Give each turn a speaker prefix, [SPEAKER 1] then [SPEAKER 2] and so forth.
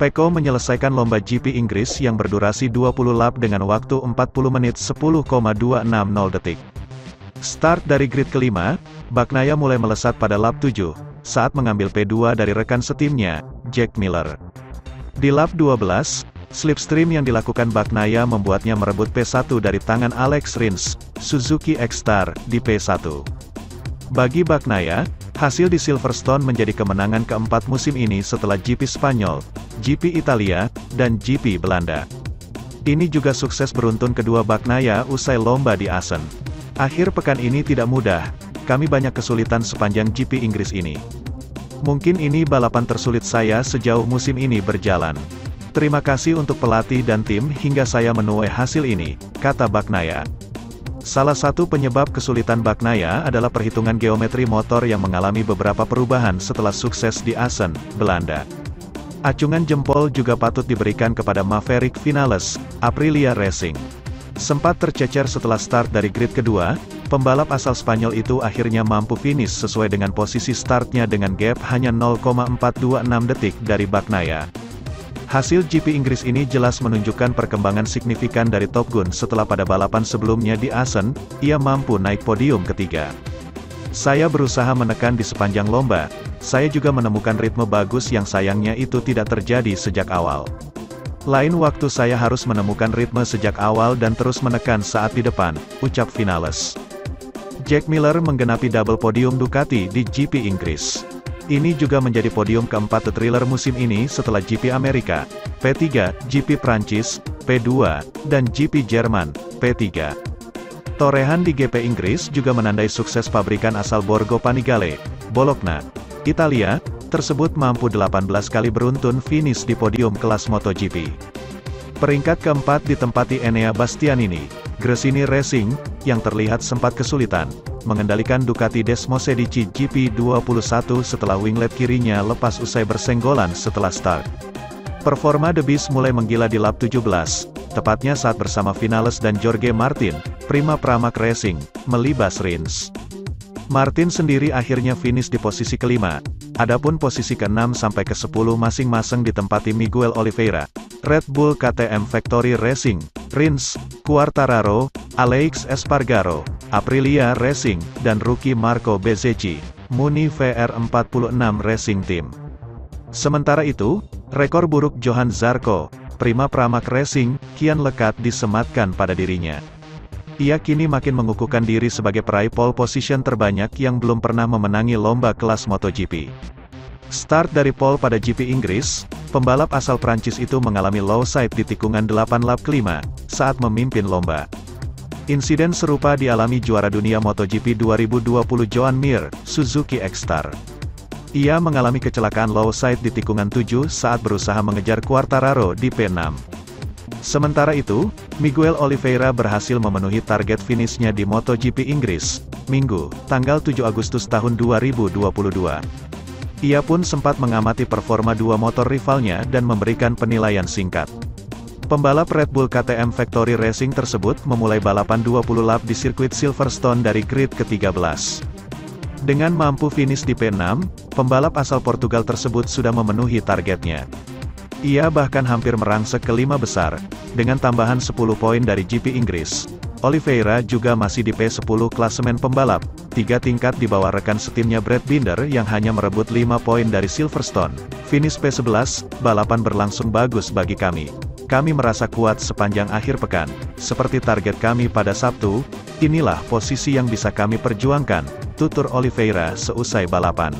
[SPEAKER 1] Pecco menyelesaikan lomba GP Inggris yang berdurasi 20 lap dengan waktu 40 menit 10,260 detik. Start dari grid kelima, Bagnaia mulai melesat pada lap 7, saat mengambil P2 dari rekan setimnya, Jack Miller. Di lap 12, slipstream yang dilakukan Bagnaia membuatnya merebut P1 dari tangan Alex Rins, Suzuki X-Star, di P1. Bagi Bagnaia, hasil di Silverstone menjadi kemenangan keempat musim ini setelah GP Spanyol, GP Italia, dan GP Belanda. Ini juga sukses beruntun kedua Bagnaia usai lomba di Assen. Akhir pekan ini tidak mudah, kami banyak kesulitan sepanjang GP Inggris ini. Mungkin ini balapan tersulit saya sejauh musim ini berjalan. Terima kasih untuk pelatih dan tim hingga saya menuai hasil ini, kata Bagnaia. Salah satu penyebab kesulitan Bagnaia adalah perhitungan geometri motor yang mengalami beberapa perubahan setelah sukses di Assen, Belanda. Acungan jempol juga patut diberikan kepada Maverick Vinales, Aprilia Racing. Sempat tercecer setelah start dari grid kedua, pembalap asal Spanyol itu akhirnya mampu finish sesuai dengan posisi startnya dengan gap hanya 0,426 detik dari Bagnaia. Hasil GP Inggris ini jelas menunjukkan perkembangan signifikan dari Top Gun setelah pada balapan sebelumnya di Assen, ia mampu naik podium ketiga. Saya berusaha menekan di sepanjang lomba, saya juga menemukan ritme bagus yang sayangnya itu tidak terjadi sejak awal. Lain waktu saya harus menemukan ritme sejak awal dan terus menekan saat di depan, ucap Vinales. Jack Miller menggenapi double podium Ducati di GP Inggris. Ini juga menjadi podium keempat The Thriller musim ini setelah GP Amerika, P3, GP Prancis, P2, dan GP Jerman, P3. Torehan di GP Inggris juga menandai sukses pabrikan asal Borgo Panigale, Bologna, Italia, tersebut mampu 18 kali beruntun finish di podium kelas MotoGP. Peringkat keempat ditempati Enea Bastianini, Gresini Racing, yang terlihat sempat kesulitan mengendalikan Ducati Desmosedici GP21 setelah winglet kirinya lepas usai bersenggolan setelah start. Performa The Beast mulai menggila di lap 17, tepatnya saat bersama Vinales dan Jorge Martin, Prima Pramac Racing, melibas Rins. Martin sendiri akhirnya finish di posisi kelima, adapun posisi ke-6 sampai ke-10 masing-masing ditempati Miguel Oliveira, Red Bull KTM Factory Racing, Rins, Quartararo, Aleix Espargaro, Aprilia Racing, dan rookie Marco Bezzecchi, Muni VR46 Racing Team. Sementara itu, rekor buruk Johan Zarco, Prima Pramac Racing, kian lekat disematkan pada dirinya. Ia kini makin mengukuhkan diri sebagai peraih pole position terbanyak yang belum pernah memenangi lomba kelas MotoGP. Start dari pole pada GP Inggris, pembalap asal Prancis itu mengalami low side di tikungan 8 lap kelima, saat memimpin lomba. Insiden serupa dialami juara dunia MotoGP 2020 Joan Mir, Suzuki X-Star. Ia mengalami kecelakaan low side di tikungan 7 saat berusaha mengejar Quartararo di P6. Sementara itu, Miguel Oliveira berhasil memenuhi target finishnya di MotoGP Inggris, Minggu, tanggal 7 Agustus tahun 2022. Ia pun sempat mengamati performa dua motor rivalnya dan memberikan penilaian singkat. Pembalap Red Bull KTM Factory Racing tersebut memulai balapan 20 lap di sirkuit Silverstone dari grid ke-13. Dengan mampu finish di P6, pembalap asal Portugal tersebut sudah memenuhi targetnya. Ia bahkan hampir merangsek ke 5 besar, dengan tambahan 10 poin dari GP Inggris. Oliveira juga masih di P10 klasemen pembalap, 3 tingkat di bawah rekan setimnya Brad Binder yang hanya merebut 5 poin dari Silverstone. Finish P11, balapan berlangsung bagus bagi kami. Kami merasa kuat sepanjang akhir pekan. Seperti target kami pada Sabtu, inilah posisi yang bisa kami perjuangkan, tutur Oliveira seusai balapan.